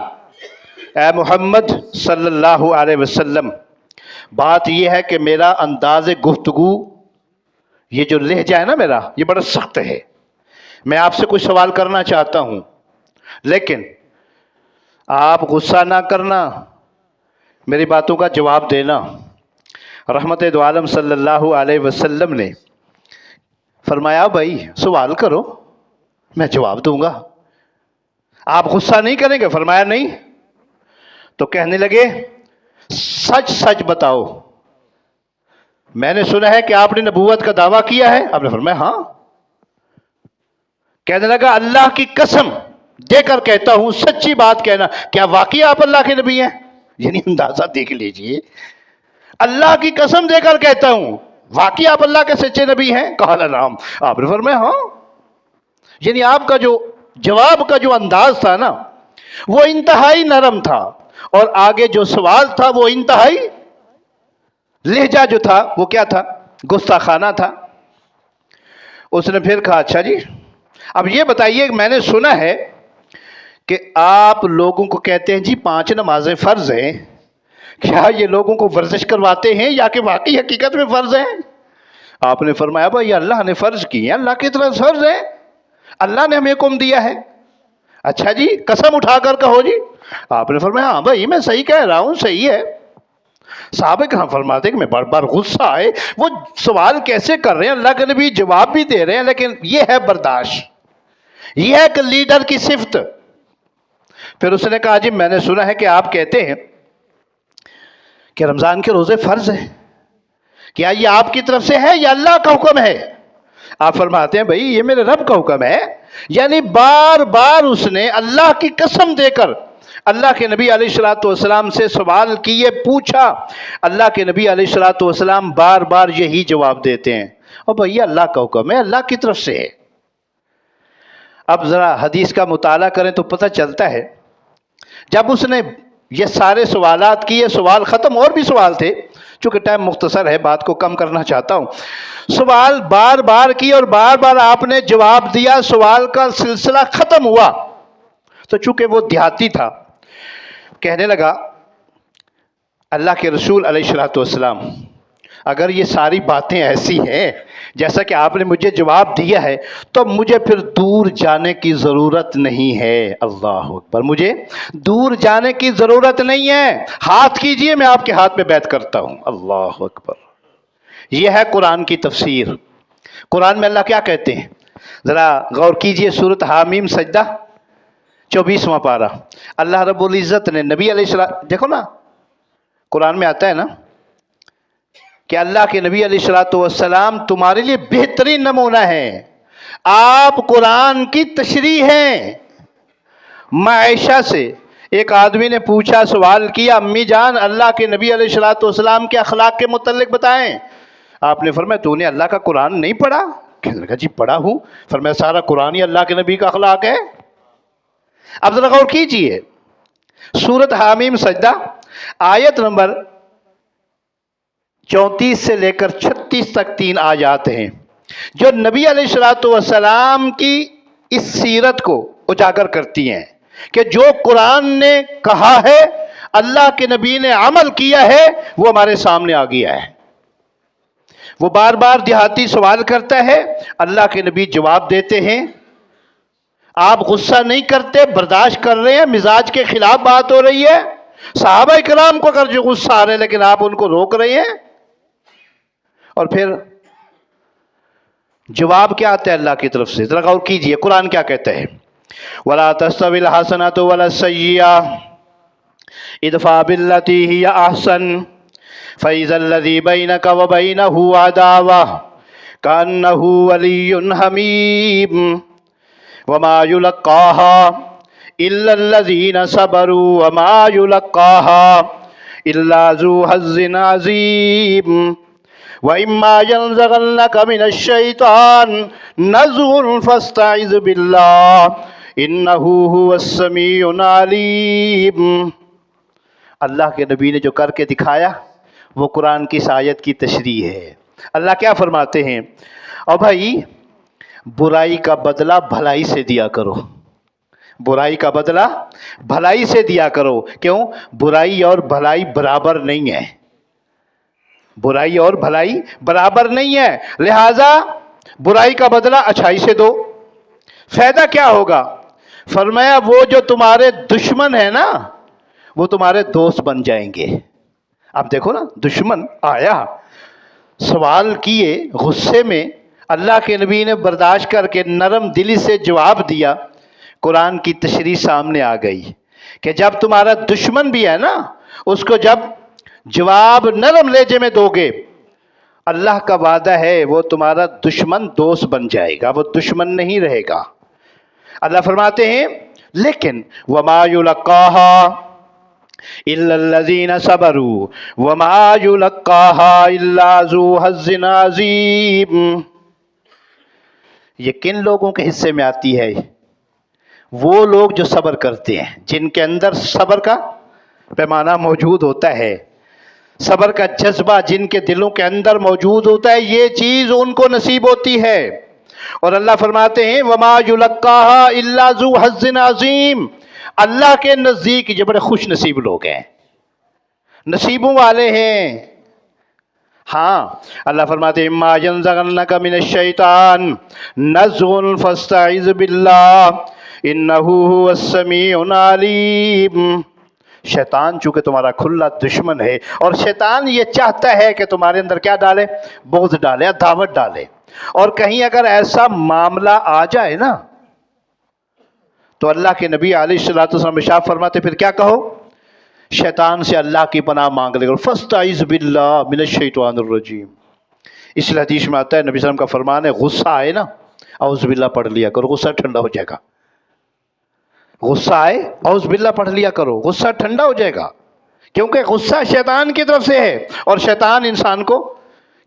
اے محمد صلی اللہ علیہ وسلم، بات یہ ہے کہ میرا انداز گفتگو، یہ جو لہجہ ہے نا میرا، یہ بڑا سخت ہے، میں آپ سے کچھ سوال کرنا چاہتا ہوں لیکن آپ غصہ نہ کرنا، میری باتوں کا جواب دینا۔ رحمت دو عالم صلی اللہ علیہ وسلم نے فرمایا بھائی سوال کرو میں جواب دوں گا، آپ غصہ نہیں کریں گے؟ فرمایا نہیں۔ تو کہنے لگے سچ سچ بتاؤ، میں نے سنا ہے کہ آپ نے نبوت کا دعویٰ کیا ہے۔ آپ نے فرمایا ہاں۔ کہنے لگا اللہ کی قسم دے کر کہتا ہوں سچی بات کہنا، کیا واقعی آپ اللہ کے نبی ہیں؟ یعنی اندازہ دیکھ لیجئے، اللہ کی قسم دے کر کہتا ہوں واقعی آپ اللہ کے سچے نبی ہیں؟ قال نعم۔ آپ نے فرمایا ہاں۔ یعنی آپ کا جو جواب کا جو انداز تھا نا وہ انتہائی نرم تھا، اور آگے جو سوال تھا وہ انتہائی لہجہ جو تھا وہ کیا تھا؟ گستاخانہ تھا۔ اس نے پھر کہا اچھا جی اب یہ بتائیے میں نے سنا ہے کہ آپ لوگوں کو کہتے ہیں جی 5 نمازیں فرض ہیں، کیا یہ لوگوں کو ورزش کرواتے ہیں یا کہ واقعی حقیقت میں فرض ہیں؟ آپ نے فرمایا بھائی اللہ نے فرض کی ہیں، اللہ کی طرف فرض ہے، اللہ نے ہمیں حکم دیا ہے۔ اچھا جی قسم اٹھا کر کہو جی۔ آپ نے فرمایا ہاں بھائی میں صحیح کہہ رہا ہوں، صحیح ہے۔ صحابہ کہاں فرماتے کہ میں بار بار غصہ آئے وہ سوال کیسے کر رہے ہیں، اللہ کے نبی جواب بھی دے رہے ہیں، لیکن یہ ہے برداشت، یہ ہے کہ لیڈر کی صفت۔ پھر اس نے کہا جی میں نے سنا ہے کہ آپ کہتے ہیں کہ رمضان کے روزے فرض ہیں، کیا یہ آپ کی طرف سے ہے یا اللہ کا حکم ہے؟ آپ فرماتے ہیں بھائی یہ میرے رب کا حکم ہے۔ یعنی بار بار اس نے اللہ کی قسم دے کر اللہ کے نبی علیہ الصلوۃ والسلام سے سوال کیے، پوچھا، اللہ کے نبی علیہ الصلوۃ والسلام بار بار یہی جواب دیتے ہیں اور بھئی اللہ کا حکم ہے، اللہ کی طرف سے ہے۔ اب ذرا حدیث کا مطالعہ کریں تو پتہ چلتا ہے جب اس نے یہ سارے سوالات کیے، سوال ختم، اور بھی سوال تھے، چونکہ ٹائم مختصر ہے بات کو کم کرنا چاہتا ہوں، سوال بار بار کیے اور بار بار آپ نے جواب دیا، سوال کا سلسلہ ختم ہوا تو چونکہ وہ دیہاتی تھا کہنے لگا اللہ کے رسول علیہ الصلوۃ والسلام اگر یہ ساری باتیں ایسی ہیں جیسا کہ آپ نے مجھے جواب دیا ہے تو مجھے پھر دور جانے کی ضرورت نہیں ہے۔ اللہ اکبر، مجھے دور جانے کی ضرورت نہیں ہے، ہاتھ کیجئے میں آپ کے ہاتھ میں بیعت کرتا ہوں۔ اللہ اکبر، یہ ہے قرآن کی تفسیر۔ قرآن میں اللہ کیا کہتے ہیں ذرا غور کیجئے، سورۃ حامیم سجدہ 24واں پارہ۔ اللہ رب العزت نے نبی علیہ السلام، دیکھو نا قرآن میں آتا ہے نا کہ اللہ کے نبی علیہ الصلوۃ والسلام تمہارے لیے بہترین نمونہ ہیں، آپ قرآن کی تشریح ہیں۔ عائشہ سے ایک آدمی نے پوچھا، سوال کیا، امی جان اللہ کے نبی علیہ الصلوۃ والسلام کے اخلاق کے متعلق بتائیں۔ آپ نے فرمایا تو نے اللہ کا قرآن نہیں پڑھا؟ کہنے لگا جی پڑھا ہوں۔ فرمایا سارا قرآن ہی اللہ کے نبی کا اخلاق ہے۔ اب ذرا غور کیجئے، سورۃ حامیم سجدہ آیت نمبر 34 سے لے کر 36 تک 3 آیات ہیں جو نبی علیہ الصلوۃ والسلام کی اس سیرت کو اجاگر کرتی ہیں کہ جو قرآن نے کہا ہے، اللہ کے نبی نے عمل کیا ہے، وہ ہمارے سامنے آ گیا ہے۔ وہ بار بار دیہاتی سوال کرتا ہے، اللہ کے نبی جواب دیتے ہیں، آپ غصہ نہیں کرتے، برداشت کر رہے ہیں، مزاج کے خلاف بات ہو رہی ہے، صحابہ کرام کو اگر جو غصہ آ رہے ہیں لیکن آپ ان کو روک رہے ہیں۔ اور پھر جواب کیا آتا ہے اللہ کی طرف سے، ذرا غور کیجئے قرآن کیا کہتا ہے، وَلَا تَسْتَوِي الْحَسَنَةُ وَلَا السَّيِّئَةُ اِدْفَعْ بِالَّتِي هِيَ أَحْسَنُ فَإِذَا الَّذِي بَيْنَكَ وَبَيْنَهُ عَدَاوَةٌ كَأَنَّهُ وَلِيٌّ حَمِيمٌ وَمَا يُلَقَّاهَا إِلَّا الَّذِينَ صَبَرُوا وَمَا يُلَقَّاهَا إِلَّا ذُو حَظٍّ عَظِيمٍ وَإِمَّا يَنزَغَنَّكَ مِنَ الشَّيْطَانِ نَزْغٌ فَاسْتَعِذْ بِاللَّهِ إِنَّهُ هُوَ السَّمِيعُ الْعَلِيمُ۔ اللہ کے نبی نے جو کر کے دکھایا وہ قرآن کی اس آیت کی تشریح ہے۔ اللہ کیا فرماتے ہیں، اور بھائی برائی کا بدلہ بھلائی سے دیا کرو، برائی کا بدلہ بھلائی سے دیا کرو۔ کیوں؟ برائی اور بھلائی برابر نہیں ہے، برائی اور بھلائی برابر نہیں ہے، لہذا برائی کا بدلہ اچھائی سے دو۔ فائدہ کیا ہوگا؟ فرمایا وہ جو تمہارے دشمن ہیں نا وہ تمہارے دوست بن جائیں گے۔ اب دیکھو نا، دشمن آیا، سوال کیے، غصے میں اللہ کے نبی نے برداشت کر کے نرم دلی سے جواب دیا، قرآن کی تشریح سامنے آ گئی کہ جب تمہارا دشمن بھی ہے نا اس کو جب جواب نرم لہجے میں دو گے، اللہ کا وعدہ ہے وہ تمہارا دشمن دوست بن جائے گا، وہ دشمن نہیں رہے گا۔ اللہ فرماتے ہیں لیکن وَمَا يُلَقَّاهَا إِلَّا الَّذِينَ صَبَرُوا وَمَا يُلَقَّاهَا إِلَّا ذُو حَظٍّ عَظِيمٍ۔ یہ کن لوگوں کے حصے میں آتی ہے؟ وہ لوگ جو صبر کرتے ہیں، جن کے اندر صبر کا پیمانہ موجود ہوتا ہے، صبر کا جذبہ جن کے دلوں کے اندر موجود ہوتا ہے، یہ چیز ان کو نصیب ہوتی ہے۔ اور اللہ فرماتے ہیں وما یلقاہا الا ذو حظ عظیم، اللہ کے نزدیک یہ بڑے خوش نصیب لوگ ہیں، نصیبوں والے ہیں۔ ہاں اللہ فرماتے ہیں اما ینزغنک من الشیطان نزغ فاستعذ باللہ انہ هو السمیع العلیم۔ شیطان چونکہ تمہارا کھلا دشمن ہے، اور شیطان یہ چاہتا ہے کہ تمہارے اندر کیا ڈالے؟ بغض ڈالے، عداوت ڈالے۔ اور کہیں اگر ایسا معاملہ آ جائے نا تو اللہ کے نبی علیہ الصلوۃ والسلام ارشاد فرماتے پھر کیا کہو؟ شیطان سے اللہ کی پناہ مانگ لے گا، فاستعذ باللہ من الشیطان الرجیم۔ اس لیے حدیث میں آتا ہے نبی صلی اللہ علیہ وسلم کا فرمان ہے غصہ آئے نا اعوذ باللہ پڑھ لیا کرو، غصہ ٹھنڈا ہو جائے گا۔ غصہ آئے اعوذ باللہ پڑھ لیا کرو، غصہ ٹھنڈا ہو جائے گا، کیونکہ غصہ شیطان کی طرف سے ہے، اور شیطان انسان کو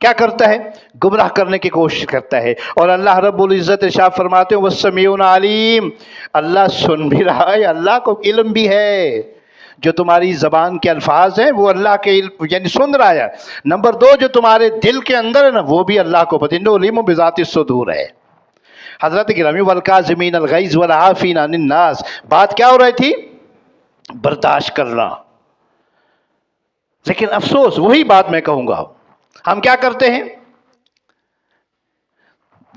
کیا کرتا ہے؟ گمراہ کرنے کی کوشش کرتا ہے۔ اور اللہ رب العزت ارشاد فرماتے ہیں والسمیع العلیم، اللہ سن بھی رہا ہے، اللہ کو علم بھی ہے، جو تمہاری زبان کے الفاظ ہیں وہ اللہ کے علم یعنی سن رہا ہے۔ نمبر دو، جو تمہارے دل کے اندر ہے نا وہ بھی اللہ کو پتہ ہے، علم بذات الصدور ہے۔ حضرت گرامی والکاظمین الغیظ والعافین عن الناس، بات کیا ہو رہی تھی؟ برداشت کرنا۔ لیکن افسوس وہی بات میں کہوں گا، ہم کیا کرتے ہیں؟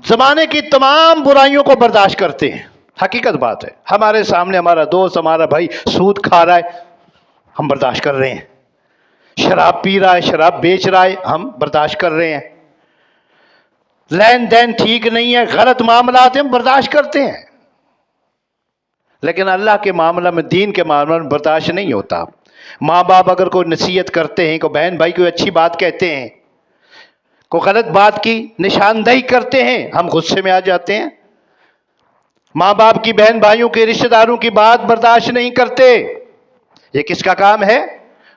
زمانے کی تمام برائیوں کو برداشت کرتے ہیں۔ حقیقت بات ہے، ہمارے سامنے ہمارا دوست، ہمارا بھائی سود کھا رہا ہے، ہم برداشت کر رہے ہیں۔ شراب پی رہا ہے، شراب بیچ رہا ہے، ہم برداشت کر رہے ہیں۔ لین دین ٹھیک نہیں ہے، غلط معاملات ہیں، ہم برداشت کرتے ہیں۔ لیکن اللہ کے معاملہ میں، دین کے معاملہ میں برداشت نہیں ہوتا۔ ماں باپ اگر کوئی نصیحت کرتے ہیں، کوئی بہن بھائی کوئی اچھی بات کہتے ہیں، کوئی غلط بات کی نشاندہی کرتے ہیں، ہم غصے میں آ جاتے ہیں۔ ماں باپ کی، بہن بھائیوں کے، رشتہ داروں کی بات برداشت نہیں کرتے۔ یہ کس کا کام ہے؟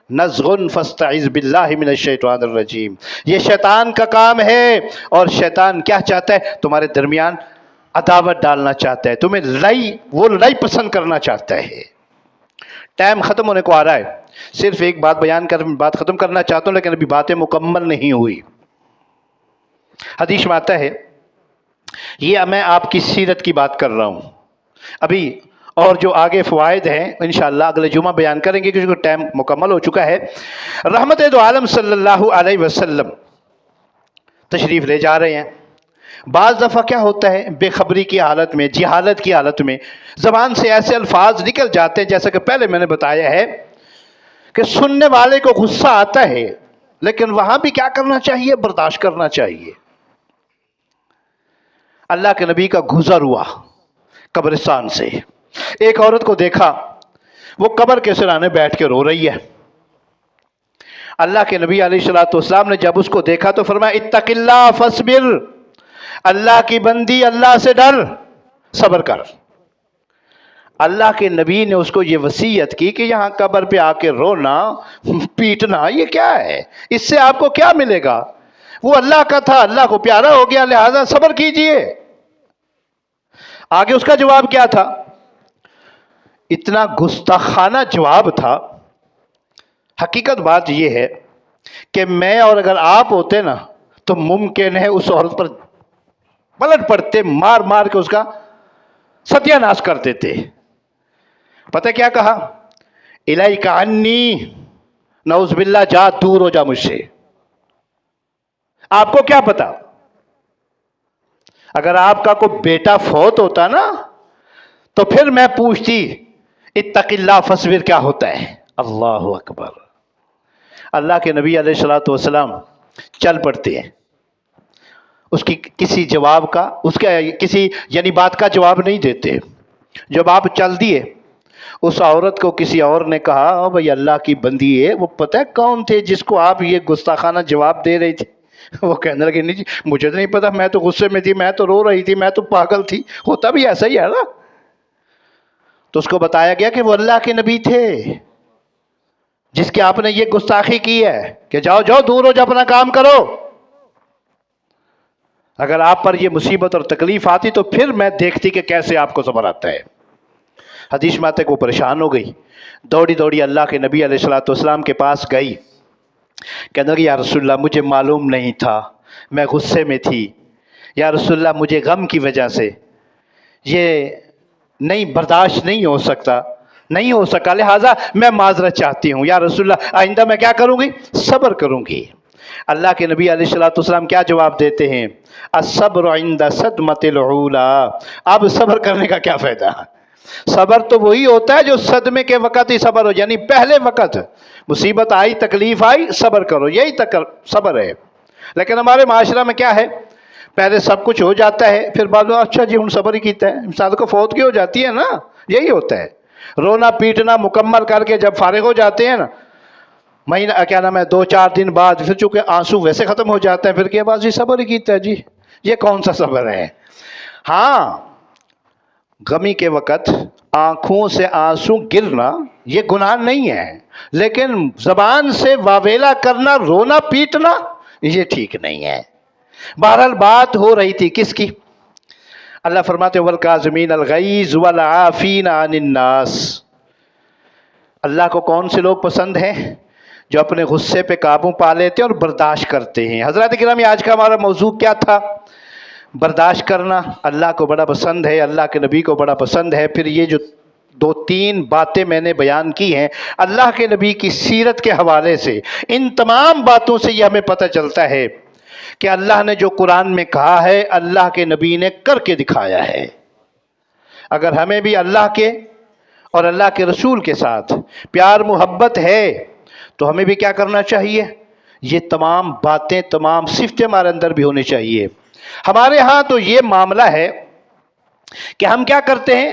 نزغ فاستعذ باللہ من الشیطان الرجیم، یہ شیطان کا کام ہے۔ اور شیطان کیا چاہتا ہے؟ تمہارے درمیان عداوت ڈالنا چاہتا ہے، تمہیں وہ لڑائی پسند کرنا چاہتا ہے۔ ٹائم ختم ہونے کو آ رہا ہے، صرف ایک بات بیان کر بات ختم کرنا چاہتا ہوں، لیکن ابھی باتیں مکمل نہیں ہوئی۔ حدیث میں آتا ہے، یہ میں آپ کی سیرت کی بات کر رہا ہوں، ابھی اور جو آگے فوائد ہیں انشاءاللہ اگلے جمعہ بیان کریں گے کیونکہ ٹائم مکمل ہو چکا ہے۔ رحمت دو عالم صلی اللہ علیہ وسلم تشریف لے جا رہے ہیں۔ بعض دفعہ کیا ہوتا ہے، بے خبری کی حالت میں، جہالت کی حالت میں زبان سے ایسے الفاظ نکل جاتے ہیں، جیسا کہ پہلے میں نے بتایا ہے کہ سننے والے کو غصہ آتا ہے، لیکن وہاں بھی کیا کرنا چاہیے؟ برداشت کرنا چاہیے۔ اللہ کے نبی کا گزر ہوا قبرستان سے، ایک عورت کو دیکھا وہ قبر کے سرانے بیٹھ کے رو رہی ہے۔ اللہ کے نبی علیہ الصلوۃ والسلام نے جب اس کو دیکھا تو فرمایا اتق اللہ فاصبر، اللہ کی بندی اللہ سے ڈر، صبر کر۔ اللہ کے نبی نے اس کو یہ وصیت کی کہ یہاں قبر پہ آ کے رونا پیٹنا یہ کیا ہے؟ اس سے آپ کو کیا ملے گا؟ وہ اللہ کا تھا، اللہ کو پیارا ہو گیا، لہذا صبر کیجئے۔ آگے اس کا جواب کیا تھا؟ اتنا گستاخانہ جواب تھا۔ حقیقت بات یہ ہے کہ میں اور اگر آپ ہوتے نا تو ممکن ہے اس عورت پر پلٹ پڑتے، مار مار کے اس کا ستیہ ناش کر دیتے۔ پتہ کیا کہا؟ الیک عنی، نعوذ باللہ، جا دور ہو جا مجھ سے۔ آپ کو کیا پتا، اگر آپ کا کوئی بیٹا فوت ہوتا نا تو پھر میں پوچھتی اتق اللہ فاصبر کیا ہوتا ہے۔ اللہ اکبر۔ اللہ کے نبی علیہ الصلوۃ والسلام چل پڑتے ہیں، اس کی کسی جواب کا، اس کا کسی یعنی بات کا جواب نہیں دیتے۔ جب آپ چل دیے، اس عورت کو کسی اور نے کہا بھئی اللہ کی بندی ہے، وہ پتہ ہے کون تھے جس کو آپ یہ گستاخانہ جواب دے رہی تھی؟ وہ کہنے لگے نہیں جی مجھے تو نہیں پتا، میں تو غصے میں تھی، میں تو رو رہی تھی، میں تو پاگل تھی۔ ہوتا بھی ایسا ہی ہے نا۔ تو اس کو بتایا گیا کہ وہ اللہ کے نبی تھے جس کے آپ نے یہ گستاخی کی ہے کہ جاؤ جاؤ دور ہو جاؤ، اپنا کام کرو۔ اگر آپ پر یہ مصیبت اور تکلیف آتی تو پھر میں دیکھتی کہ کیسے آپ کو صبر آتا ہے۔ حدیث میں آتا ہے کہ وہ پریشان ہو گئی، دوڑی دوڑی اللہ کے نبی علیہ الصلوۃ والسلام کے پاس گئی، کہنے لگی یا رسول اللہ مجھے معلوم نہیں تھا، میں غصے میں تھی، یا رسول اللہ مجھے غم کی وجہ سے یہ نہیں برداشت نہیں ہو سکا لہٰذا میں معذرت چاہتی ہوں، یا رسول اللہ آئندہ میں کیا کروں گی؟ صبر کروں گی۔ اللہ کے نبی علیہ السلام کیا جواب دیتے ہیں؟ الصبر عند صدمۃ الاولی۔ اب صبر کرنے کا کیا فائدہ؟ صبر تو وہی ہوتا ہے جو صدمے کے وقت ہی صبر ہو، یعنی پہلے وقت مصیبت آئی، تکلیف آئی، صبر کرو، یہی تک صبر ہے۔ لیکن ہمارے معاشرہ میں کیا ہے؟ پہلے سب کچھ ہو جاتا ہے، پھر بعد میں اچھا جی ہم صبر ہی کیتا ہے، انسان کو فوت کی ہو جاتی ہے نا، یہی ہوتا ہے۔ رونا پیٹنا مکمل کر کے جب فارغ ہو جاتے ہیں نا، مہینہ کیا نام ہے 2-4 دن بعد پھر چونکہ آنسو ویسے ختم ہو جاتے ہیں، پھر کے بعد جی صبر ہی کیتا ہے جی، یہ کون سا صبر ہے؟ ہاں، غمی کے وقت آنکھوں سے آنسو گرنا یہ گناہ نہیں ہے، لیکن زبان سے واویلا کرنا، رونا پیٹنا، یہ ٹھیک نہیں ہے۔ بہرحال بات ہو رہی تھی کس کی؟ اللہ فرماتے والکاظمین الغیظ والعافین عن الناس۔ اللہ کو کون سے لوگ پسند ہیں؟ جو اپنے غصے پہ قابو پا لیتے ہیں اور برداشت کرتے ہیں۔ حضرات کرام، آج کا ہمارا موضوع کیا تھا؟ برداشت کرنا اللہ کو بڑا پسند ہے، اللہ کے نبی کو بڑا پسند ہے۔ پھر یہ جو 2-3 باتیں میں نے بیان کی ہیں اللہ کے نبی کی سیرت کے حوالے سے، ان تمام باتوں سے یہ ہمیں پتہ چلتا ہے کہ اللہ نے جو قرآن میں کہا ہے اللہ کے نبی نے کر کے دکھایا ہے۔ اگر ہمیں بھی اللہ کے اور اللہ کے رسول کے ساتھ پیار محبت ہے تو ہمیں بھی کیا کرنا چاہیے؟ یہ تمام باتیں، تمام صفتیں ہمارے اندر بھی ہونی چاہیے۔ ہمارے ہاں تو یہ معاملہ ہے کہ ہم کیا کرتے ہیں،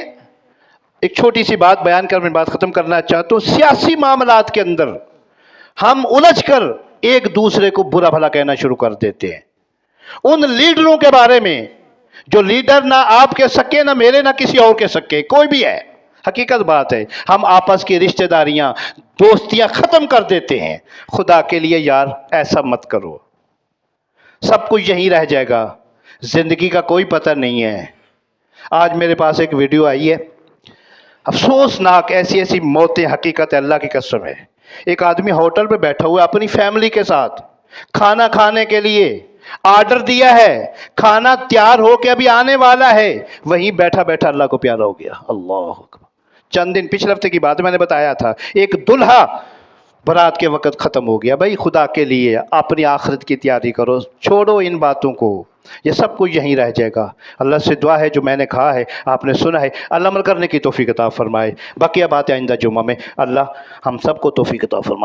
ایک چھوٹی سی بات بیان کر میں بات ختم کرنا چاہتا ہوں۔ سیاسی معاملات کے اندر ہم الجھ کر ایک دوسرے کو برا بھلا کہنا شروع کر دیتے ہیں، ان لیڈروں کے بارے میں جو لیڈر نہ آپ کے سکے، نہ میرے، نہ کسی اور کے سکے، کوئی بھی ہے۔ حقیقت بات ہے، ہم آپس کی رشتہ داریاں، دوستیاں ختم کر دیتے ہیں۔ خدا کے لیے یار ایسا مت کرو، سب کچھ یہیں رہ جائے گا، زندگی کا کوئی پتہ نہیں ہے۔ آج میرے پاس ایک ویڈیو آئی ہے، افسوسناک، ایسی موتیں، حقیقت ہے، اللہ کی قسم ہے۔ ایک آدمی ہوٹل پہ بیٹھا ہوا اپنی فیملی کے ساتھ کھانا کھانے کے لیے آرڈر دیا ہے، کھانا تیار ہو کے ابھی آنے والا ہے، وہیں بیٹھا بیٹھا اللہ کو پیارا ہو گیا۔ اللہ اکبر۔ چند دن پچھلے ہفتے کی بات میں نے بتایا تھا، ایک دلہا برات کے وقت ختم ہو گیا۔ بھائی خدا کے لیے اپنی آخرت کی تیاری کرو، چھوڑو ان باتوں کو، یہ سب کچھ یہیں رہ جائے گا۔ اللہ سے دعا ہے جو میں نے کہا ہے آپ نے سنا ہے، اللہ عمل کرنے کی توفیق عطا فرمائے۔ بقیہ باتیں آئندہ جمعہ میں، اللہ ہم سب کو توفیق عطا فرمائے۔